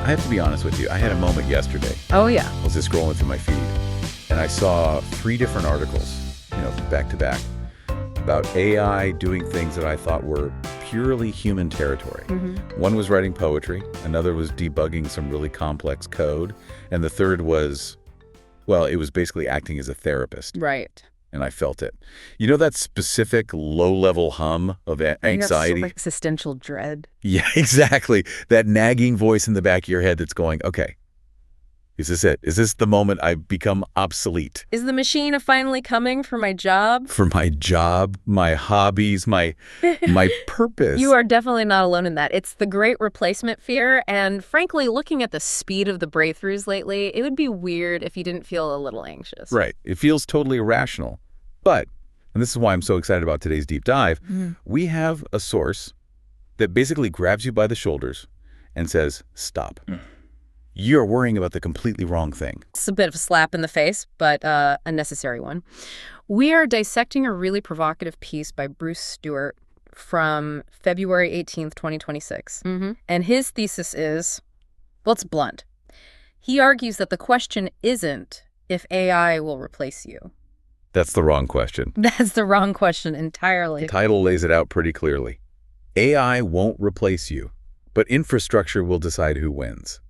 I have to be honest with you. I had a moment yesterday. Oh, yeah. I was just scrolling through my feed, and I saw 3 different articles, back to back, about AI doing things that I thought were purely human territory. One was writing poetry, another was debugging some really complex code, and the third was, well, it was basically acting as a therapist. Right. And I felt it. You know that specific low-level hum of anxiety? Like existential dread. Yeah, exactly. That nagging voice in the back of your head that's going, okay, is this it? Is this the moment I become obsolete? Is the machine finally coming for my job? For my job, my hobbies, my purpose. You are definitely not alone in that. It's the great replacement fear, and frankly, looking at the speed of the breakthroughs lately, it would be weird if you didn't feel a little anxious. Right. It feels totally irrational. But, and this is why I'm so excited about today's deep dive, we have a source that basically grabs you by the shoulders and says, stop. You're worrying about the completely wrong thing. It's a bit of a slap in the face, but a necessary one. We are dissecting a really provocative piece by Bruce Stewart from February 18th, 2026. And his thesis is, well, it's blunt. He argues that the question isn't if AI will replace you. That's the wrong question. That's the wrong question entirely. The title lays it out pretty clearly. AI won't replace you, but infrastructure will decide who wins.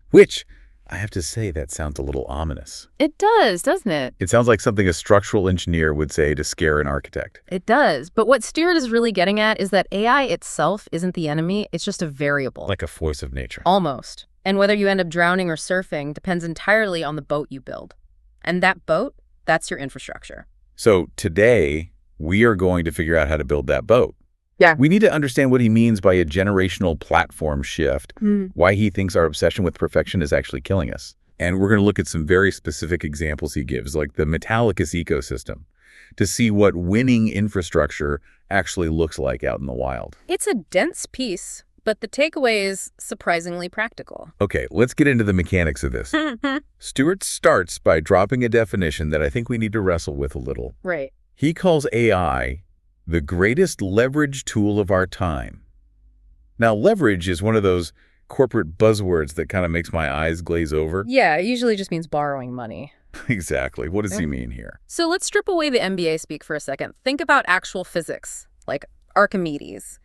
Which, I have to say, that sounds a little ominous. It does, doesn't it? It sounds like something a structural engineer would say to scare an architect. It does. But what Stewart is really getting at is that AI itself isn't the enemy. It's just a variable. Like a force of nature. Almost. And whether you end up drowning or surfing depends entirely on the boat you build. And that boat, that's your infrastructure. So today, we are going to figure out how to build that boat. Yeah. We need to understand what he means by a generational platform shift, why he thinks our obsession with perfection is actually killing us. And we're going to look at some very specific examples he gives, like the Metallicus ecosystem, to see what winning infrastructure actually looks like out in the wild. It's a dense piece, but the takeaway is surprisingly practical. Okay, let's get into the mechanics of this. Stewart starts by dropping a definition that I think we need to wrestle with a little. Right. He calls AI the greatest leverage tool of our time. Now, leverage is one of those corporate buzzwords that kind of makes my eyes glaze over. Yeah, it usually just means borrowing money. Exactly. What does he mean here? So let's strip away the MBA speak for a second. Think about actual physics, like Archimedes.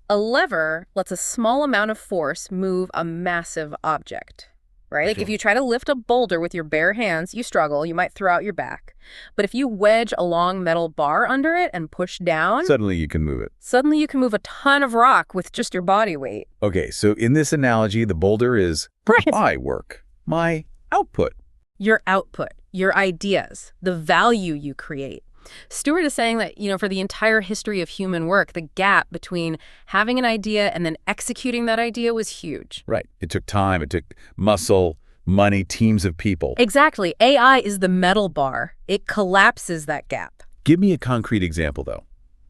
A lever lets a small amount of force move a massive object, right? Like if you try to lift a boulder with your bare hands, you struggle, you might throw out your back. But if you wedge a long metal bar under it and push down, Suddenly you can move it. suddenly you can move a ton of rock with just your body weight. Okay, so in this analogy, the boulder is my work, my output. Your output, your ideas, the value you create. Stewart is saying that, for the entire history of human work, the gap between having an idea and then executing that idea was huge. Right. It took time. It took muscle, money, teams of people. Exactly. AI is the metal bar. It collapses that gap. Give me a concrete example, though,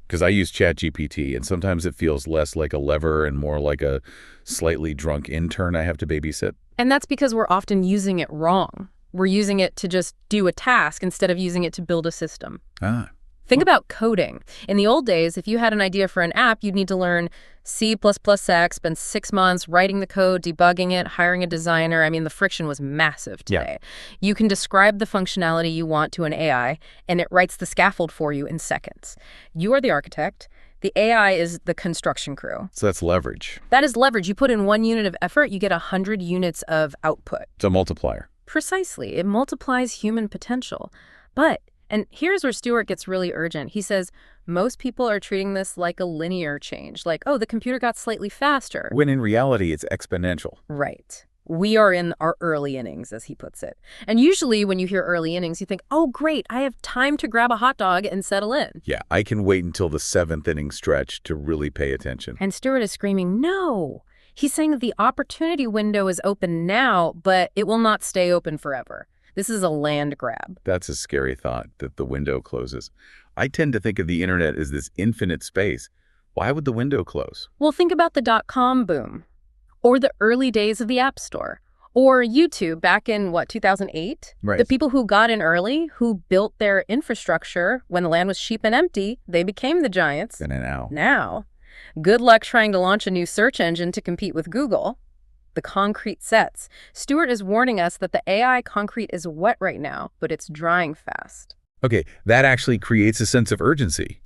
because I use ChatGPT, and sometimes it feels less like a lever and more like a slightly drunk intern I have to babysit. And that's because we're often using it wrong. We're using it to just do a task instead of using it to build a system. Think about coding. In the old days, if you had an idea for an app, you'd need to learn C++ X, spend 6 months writing the code, debugging it, hiring a designer. I mean, the friction was massive today. Yeah. You can describe the functionality you want to an AI, and it writes the scaffold for you in seconds. You are the architect. The AI is the construction crew. So that's leverage. That is leverage. You put in 1 unit of effort, you get 100 units of output. It's a multiplier. Precisely. It multiplies human potential. But, and here's where Stewart gets really urgent. He says, most people are treating this like a linear change, like, oh, the computer got slightly faster. When in reality, it's exponential. Right. We are in our early innings, as he puts it. And usually when you hear early innings, you think, oh, great, I have time to grab a hot dog and settle in. Yeah, I can wait until the 7th inning stretch to really pay attention. And Stewart is screaming, no. He's saying that the opportunity window is open now, but it will not stay open forever. This is a land grab. That's a scary thought, that the window closes. I tend to think of the internet as this infinite space. Why would the window close? Well, think about the .com boom, or the early days of the App Store, or YouTube back in, 2008? Right. The people who got in early, who built their infrastructure when the land was cheap and empty, they became the giants. And now. Now. Good luck trying to launch a new search engine to compete with Google. the concrete sets. Stewart is warning us that the AI concrete is wet right now, but it's drying fast. Okay, that actually creates a sense of urgency.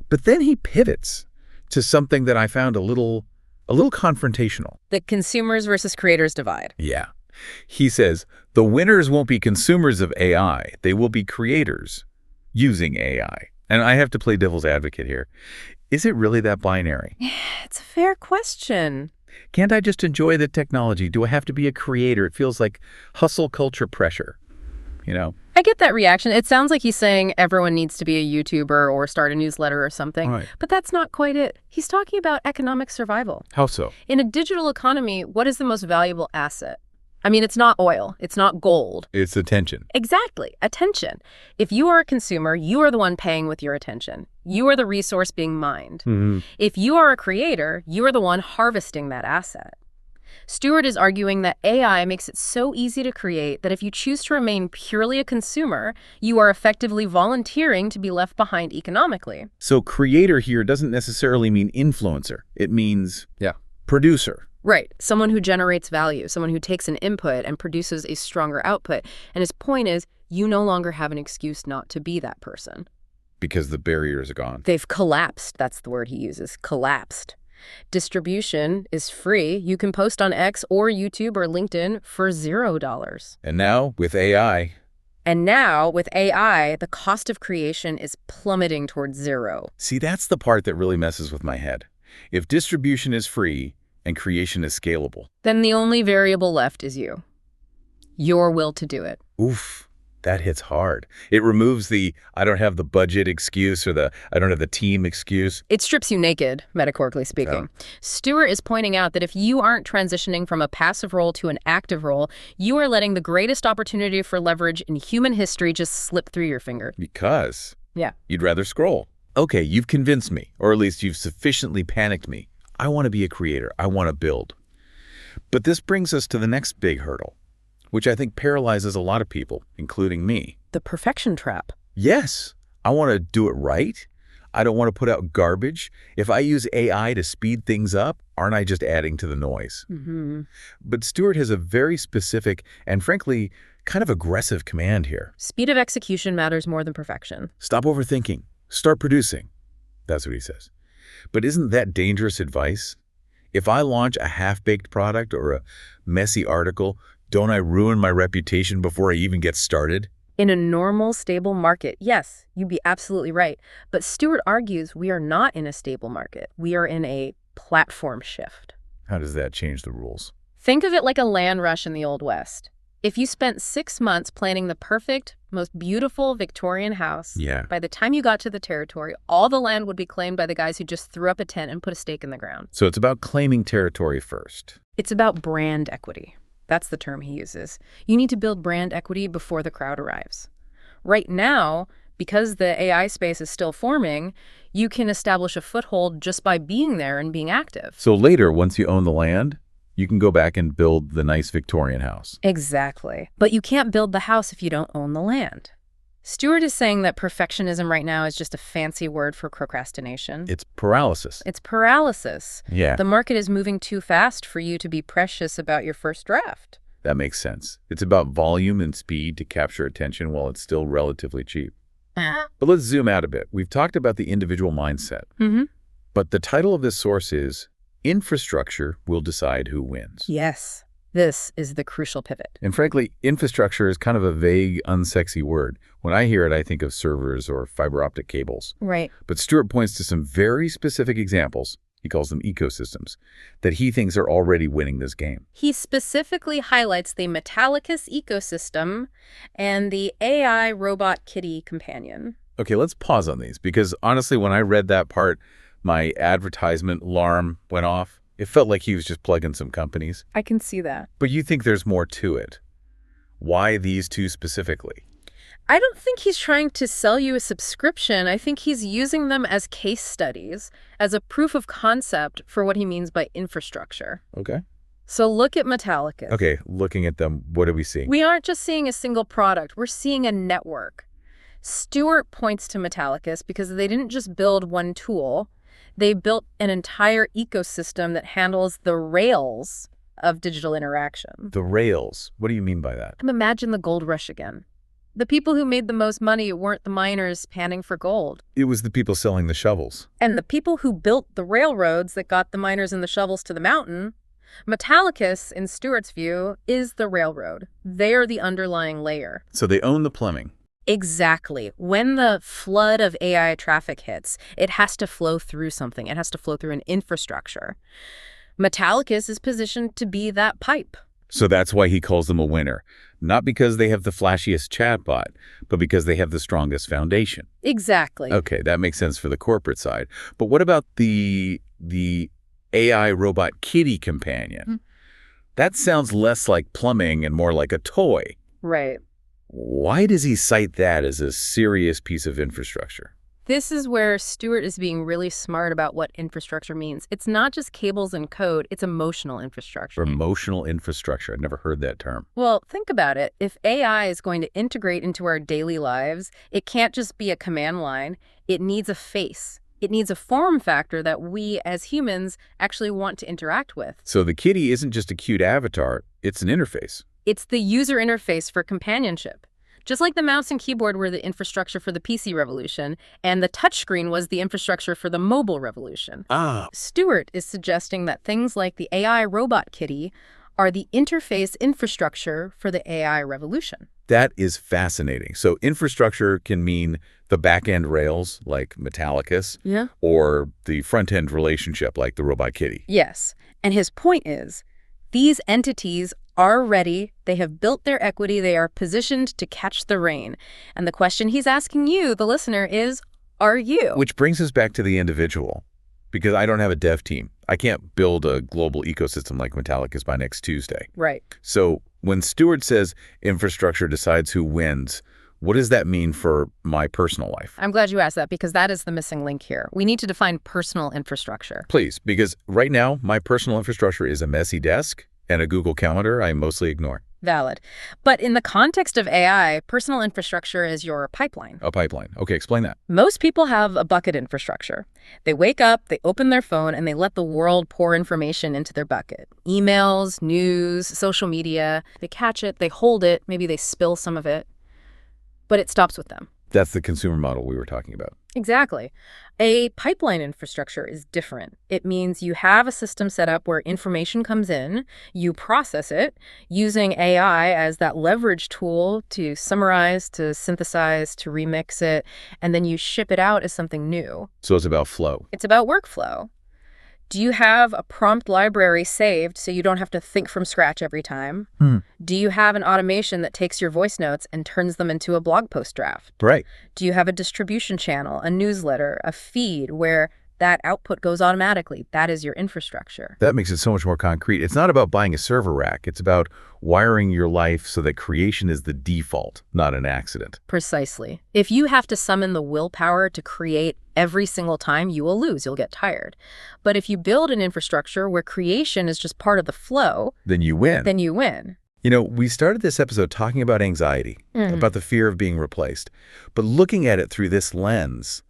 But then he pivots to something that I found a little confrontational. The consumers versus creators divide. Yeah. He says, the winners won't be consumers of AI. They will be creators using AI. And I have to play devil's advocate here. Is it really that binary? It's a fair question. Can't I just enjoy the technology? Do I have to be a creator? It feels like hustle culture pressure, you know? I get that reaction. It sounds like he's saying everyone needs to be a YouTuber or start a newsletter or something. Right. But that's not quite it. He's talking about economic survival. How so? In a digital economy, what is the most valuable asset? I mean, it's not oil. It's not gold. It's attention. Exactly. Attention. If you are a consumer, you are the one paying with your attention. You are the resource being mined. If you are a creator, you are the one harvesting that asset. Stewart is arguing that AI makes it so easy to create that if you choose to remain purely a consumer, you are effectively volunteering to be left behind economically. So creator here doesn't necessarily mean influencer. It means producer. Right. Someone who generates value, someone who takes an input and produces a stronger output. And his point is, you no longer have an excuse not to be that person. Because the barriers are gone. They've collapsed. That's the word he uses. Collapsed. Distribution is free. You can post on X or YouTube or LinkedIn for $0. And now, with AI... the cost of creation is plummeting towards zero. See, that's the part that really messes with my head. If distribution is free and creation is scalable, then the only variable left is you. Your will to do it. Oof, that hits hard. It removes the I don't have the budget excuse or the I don't have the team excuse. It strips you naked, metaphorically speaking. Stewart is pointing out that if you aren't transitioning from a passive role to an active role, you are letting the greatest opportunity for leverage in human history just slip through your finger. Because you'd rather scroll. Okay, you've convinced me, or at least you've sufficiently panicked me. I want to be a creator. I want to build. But this brings us to the next big hurdle, which I think paralyzes a lot of people, including me. The perfection trap. Yes. I want to do it right. I don't want to put out garbage. If I use AI to speed things up, aren't I just adding to the noise? But Stewart has a very specific and, frankly, kind of aggressive command here. Speed of execution matters more than perfection. Stop overthinking. Start producing. That's what he says. But isn't that dangerous advice? If I launch a half-baked product or a messy article, don't I ruin my reputation before I even get started? In a normal, stable market, yes, you'd be absolutely right. But Stewart argues we are not in a stable market. We are in a platform shift. How does that change the rules? Think of it like a land rush in the Old West. If you spent 6 months planning the perfect, most beautiful Victorian house, by the time you got to the territory, all the land would be claimed by the guys who just threw up a tent and put a stake in the ground. So it's about claiming territory first. It's about brand equity. That's the term he uses. You need to build brand equity before the crowd arrives. Right now, because the AI space is still forming, you can establish a foothold just by being there and being active. So later, once you own the land, you can go back and build the nice Victorian house. Exactly. But you can't build the house if you don't own the land. Stewart is saying that perfectionism right now is just a fancy word for procrastination. It's paralysis. It's paralysis. Yeah. The market is moving too fast for you to be precious about your first draft. That makes sense. It's about volume and speed to capture attention while it's still relatively cheap. But let's zoom out a bit. We've talked about the individual mindset. But the title of this source is Infrastructure Will Decide Who Wins. Yes. This is the crucial pivot. And frankly, infrastructure is kind of a vague, unsexy word. When I hear it, I think of servers or fiber optic cables. Right. But Stewart points to some very specific examples, he calls them ecosystems, that he thinks are already winning this game. He specifically highlights the Metallicus ecosystem and the AI robot kitty companion. Okay, let's pause on these, because honestly, when I read that part, my advertisement alarm went off. It felt like he was just plugging some companies. I can see that. But you think there's more to it. Why these two specifically? I don't think he's trying to sell you a subscription. I think he's using them as case studies, as a proof of concept for what he means by infrastructure. Okay. So look at Metallicus. Okay, looking at them, what are we seeing? We aren't just seeing a single product. We're seeing a network. Stewart points to Metallicus because they didn't just build one tool. They built an entire ecosystem that handles the rails of digital interaction. The rails. What do you mean by that? Imagine the gold rush again. The people who made the most money weren't the miners panning for gold. It was the people selling the shovels. And the people who built the railroads that got the miners and the shovels to the mountain. Metallicus, in Stewart's view, is the railroad. They are the underlying layer. So they own the plumbing. Exactly. When the flood of AI traffic hits, it has to flow through something. It has to flow through an infrastructure. Metallicus is positioned to be that pipe. So that's why he calls them a winner. Not because they have the flashiest chatbot, but because they have the strongest foundation. Exactly. Okay, that makes sense for the corporate side. But what about the AI robot kitty companion? That sounds less like plumbing and more like a toy. Right. Why does he cite that as a serious piece of infrastructure? This is where Stewart is being really smart about what infrastructure means. It's not just cables and code, it's emotional infrastructure. Emotional infrastructure. I've never heard that term. Well, think about it. If AI is going to integrate into our daily lives, it can't just be a command line. It needs a face. It needs a form factor that we as humans actually want to interact with. So the kitty isn't just a cute avatar, it's an interface. It's the user interface for companionship. Just like the mouse and keyboard were the infrastructure for the PC revolution, and the touchscreen was the infrastructure for the mobile revolution. Stewart is suggesting that things like the AI robot kitty are the interface infrastructure for the AI revolution. That is fascinating. So infrastructure can mean the back-end rails, like Metallicus, or the front-end relationship, like the robot kitty. Yes. And his point is, these entities are ready, they have built their equity, they are positioned to catch the rain. And the question he's asking you, the listener, is, are you? Which brings us back to the individual, because I don't have a dev team. I can't build a global ecosystem like Metallicus by next Tuesday. Right. So when Stewart says infrastructure decides who wins, what does that mean for my personal life? I'm glad you asked that, because that is the missing link here. We need to define personal infrastructure. Please, because right now, my personal infrastructure is a messy desk and a Google Calendar I mostly ignore. Valid. But in the context of AI, personal infrastructure is your pipeline. A pipeline. Okay, explain that. Most people have a bucket infrastructure. They wake up, they open their phone, and they let the world pour information into their bucket. Emails, news, social media. They catch it, they hold it, maybe they spill some of it. But it stops with them. That's the consumer model we were talking about. Exactly. A pipeline infrastructure is different. It means you have a system set up where information comes in, you process it, using AI as that leverage tool to summarize, to synthesize, to remix it, and then you ship it out as something new. So it's about flow. It's about workflow. Do you have a prompt library saved so you don't have to think from scratch every time? Do you have an automation that takes your voice notes and turns them into a blog post draft? Right. Do you have a distribution channel, a newsletter, a feed where that output goes automatically? That is your infrastructure. That makes it so much more concrete. It's not about buying a server rack. It's about wiring your life so that creation is the default, not an accident. Precisely. If you have to summon the willpower to create every single time, you will lose. You'll get tired. But if you build an infrastructure where creation is just part of the flow, then you win. Then you win. You know, we started this episode talking about anxiety, about the fear of being replaced. But looking at it through this lens,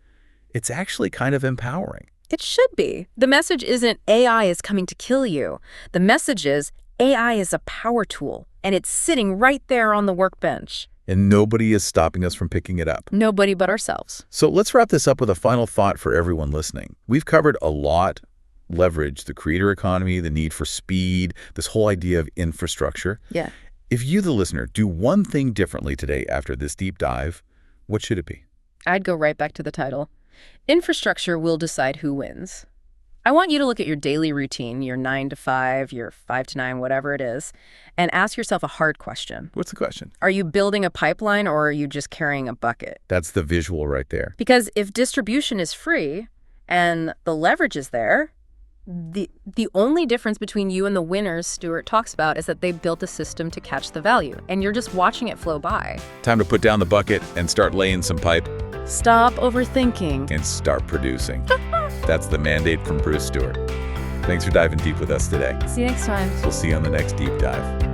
it's actually kind of empowering. It should be. The message isn't AI is coming to kill you. The message is AI is a power tool, and it's sitting right there on the workbench. And nobody is stopping us from picking it up. Nobody but ourselves. So let's wrap this up with a final thought for everyone listening. We've covered a lot: leverage, the creator economy, the need for speed, this whole idea of infrastructure. Yeah. If you, the listener, do one thing differently today after this deep dive, what should it be? I'd go right back to the title. Infrastructure will decide who wins. I want you to look at your daily routine, your 9 to 5, your 5 to 9, whatever it is, and ask yourself a hard question. What's the question? Are you building a pipeline, or are you just carrying a bucket? That's the visual right there. Because if distribution is free and the leverage is there, the only difference between you and the winners Stewart talks about is that they built a system to catch the value, and you're just watching it flow by. Time to put down the bucket and start laying some pipe. Stop overthinking. And start producing. That's the mandate from Bruce Stewart. Thanks for diving deep with us today. See you next time. We'll see you on the next deep dive.